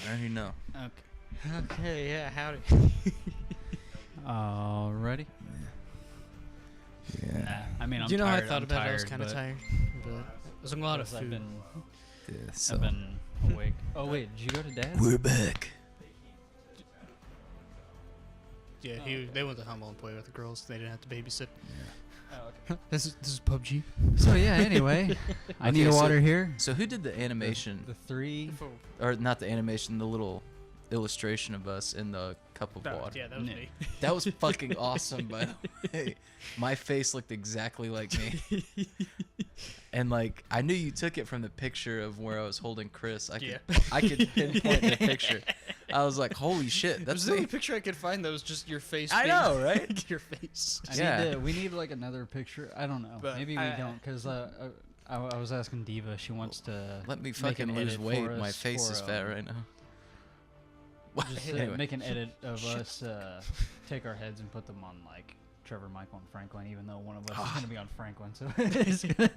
I already know. Okay. Okay, yeah, howdy. Alrighty. Yeah. I mean, I'm Do you know tired. how I thought I'm about it? I was tired, kind of but- tired. But it was a lot of I've food. been, Yeah, so I've been awake. Oh wait, did you go to Dad's? we're back. Yeah, they went to Humble and play with the girls. They didn't have to babysit. Oh, okay. This is PUBg. So yeah, anyway, I need a so- water here. So who did the animation, The three. or not the animation, the little illustration of us in the cup of water? Yeah, that was Yeah. me. That was fucking awesome, by the way. My face looked exactly like me. And like, I knew you took it from the picture of where I was holding Chris. I could pinpoint the picture. I was like, holy shit, That's that's the only me. picture I could find that was just your face. I being- know, right? Your face. Yeah. We need like another picture. I don't know. But Maybe we I- don't, because I was asking Diva. She wants to Let me make fucking an lose edit weight. for My us face for, is fat right now. Just Anyway. make an edit of us take our heads and put them on like Trevor, Michael, and Franklin, even though one of us is going to be on Franklin. So it's gonna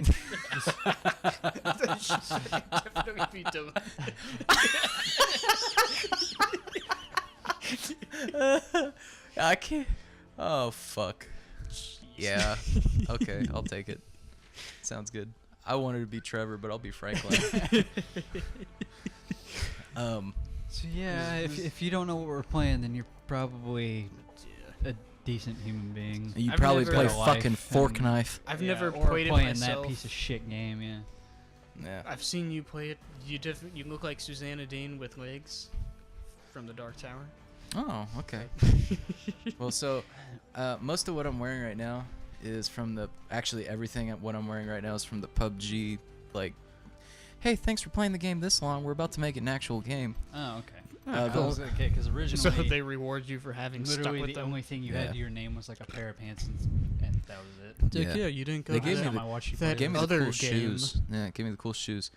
Definitely be dumb. I can't. Oh, fuck. Yeah. Okay, I'll take it. Sounds good. I wanted to be Trevor, but I'll be Franklin. So yeah, if you don't know what we're playing, then you're probably a decent human being. You I've probably never play got a life fucking fork and- knife. I've Yeah, never or played it playing myself. that piece of shit game. Yeah. Yeah. I've seen you play it. You look like Susanna Dean with legs from the Dark Tower. Oh, okay. Well, so most of what I'm wearing right now is from the. Actually, everything what I'm wearing right now is from the PUBg. Like, hey, thanks for playing the game this long. We're about to make it an actual game. Oh, okay. The- Because So originally, they reward you for having stuck literally with the them. only thing you Yeah. had to your name was like a pair of pants, and that was it. It's like, Yeah. yeah, you didn't go. They to gave me that. the- I watched you that play Gave me the other cool game. shoes. Yeah, gave me the cool shoes.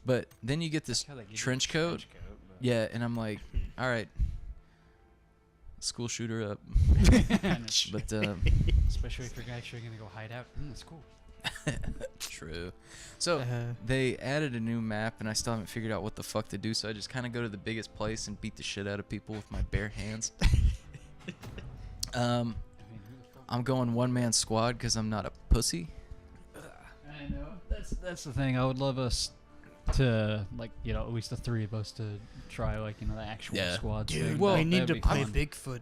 But then you get this trench coat. Yeah, and I'm like, all right, school shooter up. But Especially if you're actually gonna go hide out. That's cool. true. So they added a new map, and I still haven't figured out what the fuck to do. So I just kind of go to the biggest place and beat the shit out of people with my bare hands. I'm going one-man squad because I'm not a pussy. I know. That's the thing. I would love us to at least the three of us to try the actual Yeah. squad. Dude, thing. well, I need That'd to be play fun. Bigfoot.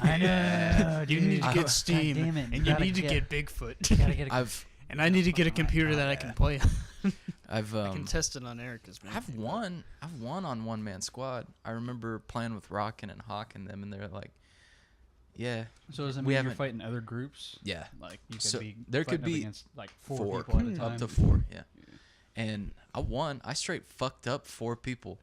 I know. You need to I- get Steam, God damn it, and you need to get You Bigfoot. gotta get a I've And I need to get a computer that I can play on. I can I've test it on Erica's. I've won on one-man squad. I remember playing with Rockin' and Hawk and them, and they're like, yeah. So does it We mean you're haven't- fighting other groups? Yeah. Like you could So be there could fighting up be against like four people at a time. up to 4, yeah. And I won. I straight fucked up 4 people,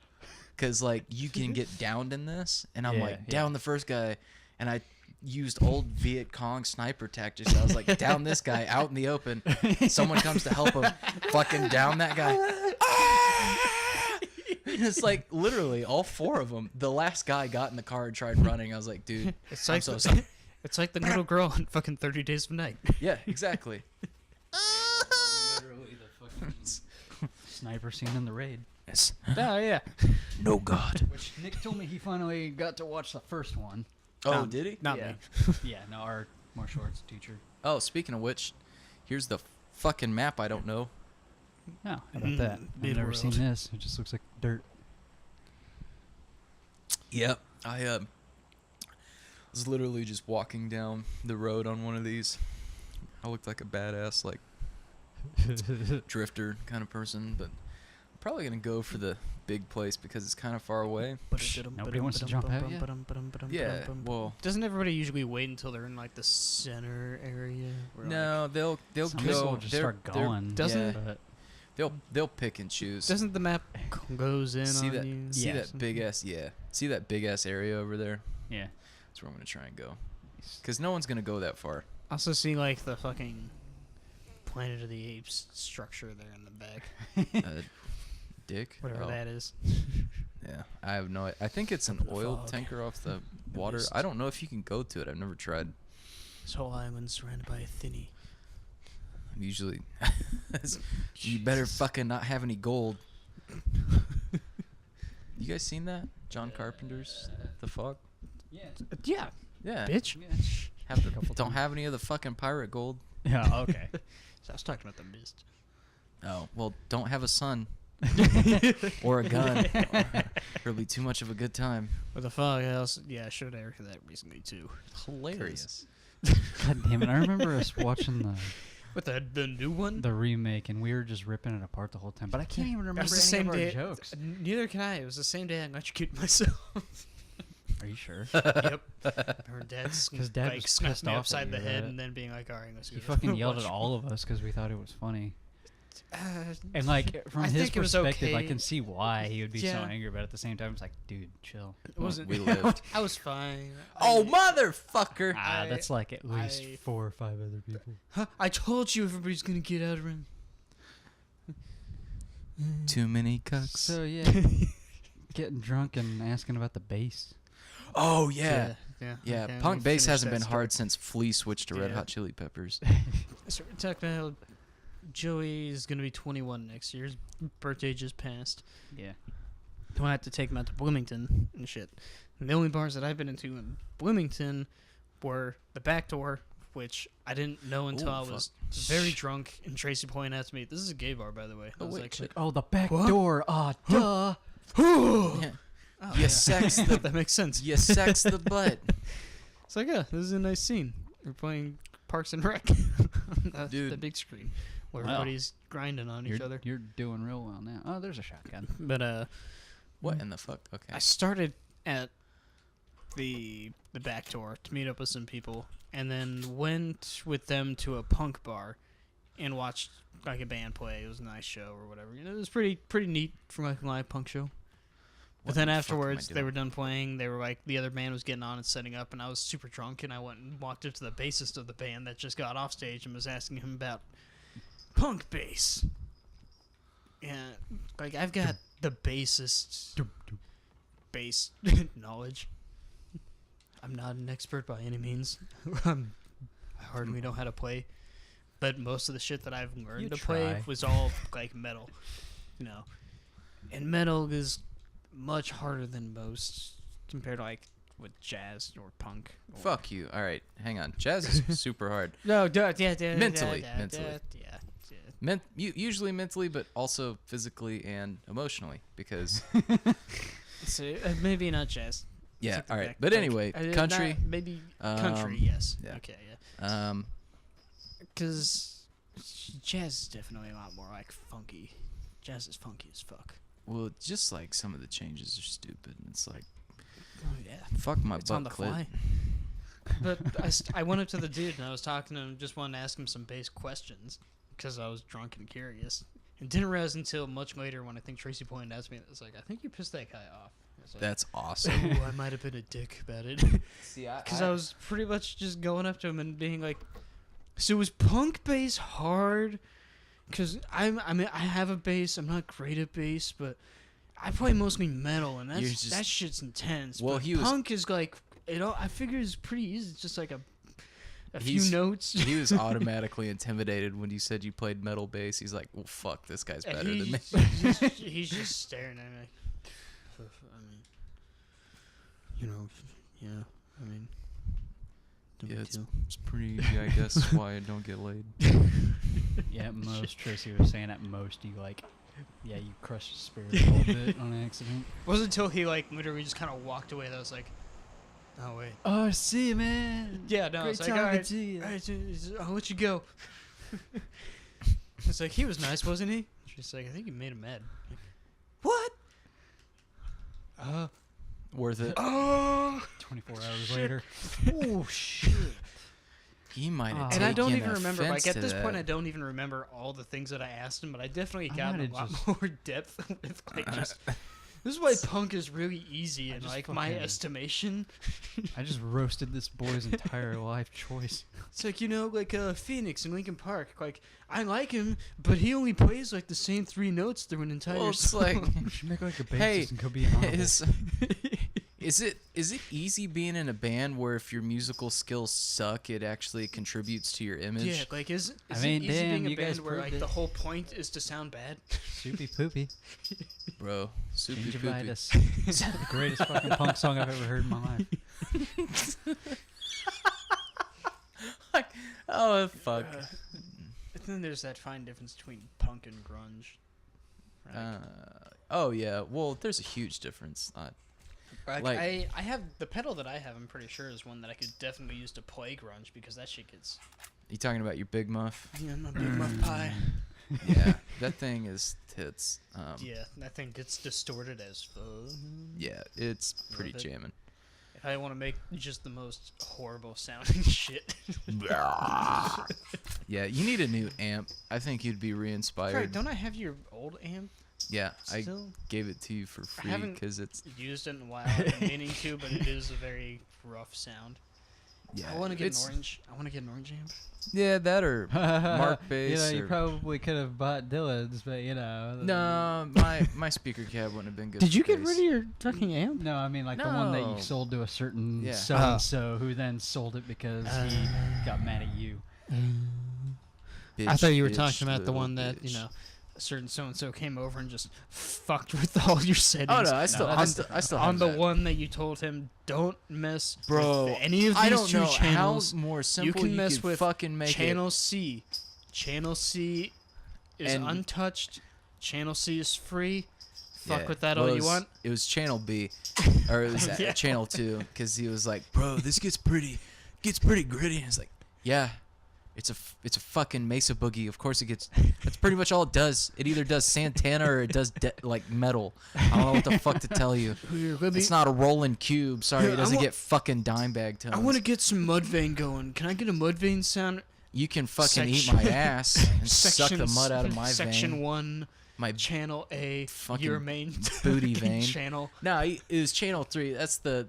cause like you can get downed in this, and I'm Yeah, like yeah. down the first guy, and I used old Viet Cong sniper tactics. I was like down this guy out in the open. Someone comes to help him, fucking down that guy. And it's like literally all 4 of them. The last guy got in the car and tried running. I was like, dude, It's I'm like so sorry. it's like the little girl in fucking 30 Days of Night. Yeah, exactly. Literally the fucking sniper scene in the raid. Yes. Oh yeah. No God. Which Nick told me he finally got to watch the first one. Oh, did he? Not yeah. me. Yeah, no, our martial arts teacher. Oh, speaking of which, here's the fucking map I don't know. No, how about that? I've Mid never world. seen this. It just looks like dirt. Yep. I was literally just walking down the road on one of these. I looked like a badass, like, drifter kind of person, but I'm probably going to go for the big place because it's kind of far away. Nobody wants to jump out yet? Yeah, well, Doesn't everybody usually wait until they're in like the center area? Where, no, they'll Some people go. will just they're- start they're- going. Doesn't- but They'll pick and choose. Doesn't the map goes in see on that? you? See Yeah. that big ass? Yeah. See that big ass area over there? yeah. That's where I'm gonna try and go. Cause no one's gonna go that far. Also see like the fucking Planet of the Apes structure there in the back, Dick. whatever Oh, that is. Yeah, I have no. I think it's an From the oil fog. tanker off the water. mist. I don't know if you can go to it. I've never tried. This whole island's surrounded by a thinny. Usually, you better fucking not have any gold. You guys seen that? John Carpenter's The Fog? Yeah. Yeah, Yeah. bitch. Don't have any of the fucking pirate gold. Yeah. Okay. So I was talking about the mist. Oh, well, don't have a son. Or a gun. It'll be too much of a good time. With the fog house, yeah, I showed Eric that recently too. Hilarious. God damn it! I remember us watching With the new one. the remake, and we were just ripping it apart the whole time. But I can't even remember It was the any same of our day. jokes. Neither can I. It was the same day I electrocuted myself. Are you sure? Yep. Her dad's 'Cause Dad like was smacked pissed me off upside at the you, head right? and then being like, "All right, let's go." He fucking yelled watch." at all of us because we thought it was funny. Uh, And like from I his think it was perspective, I okay. can see why he would be so Yeah. angry, but at the same time, it's like, dude, chill. It wasn't. We lived. I was fine. Oh, motherfucker! Ah, that's like at least I- 4 or 5 other people. Huh? I told you everybody's gonna get out of him. Too many cucks. So yeah, getting drunk and asking about the bass. Oh, yeah. Yeah. Yeah, okay, punk we'll bass finish hasn't that been story. hard since Flea switched to Red Yeah. Hot Chili Peppers. So we're talking about how Joey is gonna be 21 next year. His birthday just passed. Yeah. So I had to take him out to Bloomington and shit. And the only bars that I've been into in Bloomington were the Back Door, which I didn't know until Ooh, I was very drunk. And Tracy pointed out to me, "This is a gay bar, by the way." I Oh, was wait, like, shit. Oh, the back What? door. Ah, duh. Yeah. Oh, You yeah. sex the that makes sense. you sex the butt. It's like, yeah, this is a nice scene. We're playing Parks and Rec. That's Dude. the big screen where Wow. everybody's grinding on each other. You're doing real well now. Oh, there's a shotgun. But What in the fuck? Okay. I started at the back door to meet up with some people, and then went with them to a punk bar and watched like a band play. It was a nice show or whatever. You know, it was pretty neat for like a live punk show. But What then the fuck am I afterwards, they doing? were done playing. They were like, the other band was getting on and setting up, and I was super drunk, and I went and walked up to the bassist of the band that just got off stage and was asking him about punk bass. Yeah, like I've got the bassist bass knowledge. I'm not an expert by any means. I hardly know how to play, but most of the shit that I've learned You to play try. was all like metal, you know. And metal is much harder than most compared to like with jazz or punk. Or Fuck you. All right, hang on. Jazz is super hard. No, Mentally. yeah. Usually mentally, but also physically and emotionally, because So maybe not jazz. yeah. Take that All right, back. but Like, anyway, not- country. maybe country. Um, Yes. yeah. Okay. Yeah. Um, Because jazz is definitely a lot more like funky. Jazz is funky as fuck. well, just like some of the changes are stupid, and it's like, Oh yeah. fuck my It's butt on the clit. fly. But I went up to the dude and I was talking to him, just wanted to ask him some base questions because I was drunk and curious. And didn't realize until much later when I think Tracy pointed out to me, it was like, I think you pissed that guy off. I was like, That's awesome. ooh, I might have been a dick about it. See, Because I was pretty much just going up to him and being like, so was punk bass hard? Because I mean, I have a bass. I'm not great at bass, but I play mostly metal, and You're just- that shit's intense. Well, but he was- punk is like, I figure it's pretty easy. It's just like a few He's- notes. He was automatically intimidated when you said you played metal bass. He's like, well, fuck, this guy's And better than me. he's just staring at me like, I mean, you know, yeah, I mean, no Yeah, big it's, deal. it's pretty, I guess, why I don't get laid. Yeah, at most, Tracy was saying at most you like, yeah, you crushed his spirit a little bit on accident. It wasn't until he like literally just kind of walked away that I was like, oh wait. Oh, see you, man. Yeah, no, Great it's like, talking alright, to you. alright, I'll let you go. It's like, he was nice, wasn't he? She's like, I think you made him mad. Like, what? Worth it. Oh! 24 hours later. Oh, shit. He might have And taken And I don't even remember, offense like, at to this point, that. I don't even remember all the things that I asked him, but I definitely I got might a have lot just- more depth with, like, just... This is why punk is really easy I in, just like, my fucking- estimation. I just roasted this boy's entire life choice. It's like, you know, like Phoenix in Linkin Park. Like, I like him, but he only plays like the same 3 notes through an entire Well, it's song. like, You should make like a bassist Hey, and go be an honorable. Is it easy being in a band where if your musical skills suck, it actually contributes to your image? Yeah, like is I it mean, easy damn, being a you guys band where proved like it. the whole point is to sound bad? Soupy poopy. Bro, soupy poopy. Gingivitis. The greatest fucking punk song I've ever heard in my life. Oh, fuck. But then there's that fine difference between punk and grunge. Right? Oh, yeah. Well, there's a huge difference. Like, like- I have the pedal that I have. I'm pretty sure is one that I could definitely use to play grunge because that shit gets You talking about your Big Muff? yeah, my big muff pie. Yeah, that thing is tits. Yeah, that thing gets distorted as fuck. Yeah, it's pretty Love it. jamming. If I want to make just the most horrible sounding shit. Yeah, you need a new amp. I think you'd be re-inspired. Right, don't I have your old amp Yeah, I still? gave it to you for free haven't- because it's Used it in a while. I've been meaning to, but it is a very rough sound. yeah. I want to get it's- an orange. I want to get an orange amp. Yeah, that or Mark bass. You or- probably could have bought Dylan's, but No, my speaker cab wouldn't have been good. Did you for get bass. rid of your fucking amp? No, I mean like the one that No. you sold to a certain Yeah. so and so who then sold it because he got mad at you. I thought you were Bitch, talking about the little one that bitch. a certain so and so came over and just fucked with all your settings. Oh no, I still, I that's- still, I still on have the that. one that you told him don't mess Bro, with any of these I don't two know channels. how more simple can mess could with fucking make Channel it. C. Channel C is And- untouched. Channel C is free. Fuck Yeah, with that well, all it you was- want. It was channel B, or it was Yeah. channel 2, because he was like, "Bro, this gets pretty gritty." And it's like, yeah, it's a fucking Mesa Boogie. Of course it gets. That's pretty much all it does. It either does Santana or it does like metal. I don't know what the fuck to tell you. It's not a rolling cube. Sorry, Here, it I doesn't wa- get fucking Dimebag tones. I want to get some Mudvayne going. Can I get a Mudvayne sound? You can fucking eat Section- my ass and suck the mud out of my Section vein. 1, My Channel A, fucking your main booty fucking vein. channel. No, it was channel 3. That's the.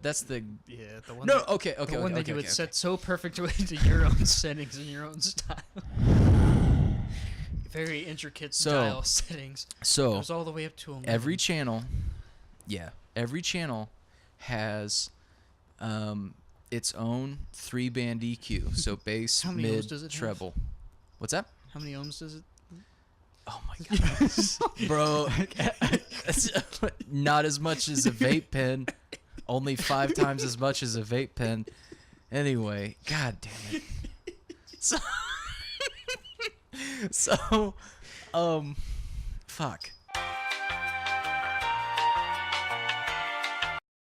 Yeah, the one. No, that, okay, the okay, one okay, that you okay, would okay. set so perfectly to your own settings and your own style. Very intricate So- dial settings. It So goes all the way up to 11. every channel has its own 3-band EQ. So bass, How many ohms mid, does it have? treble. What's that? How many ohms does it? Oh my god, bro! Not as much as a vape pen. Only 5 times as much as a vape pen. Anyway, god damn it. So, fuck.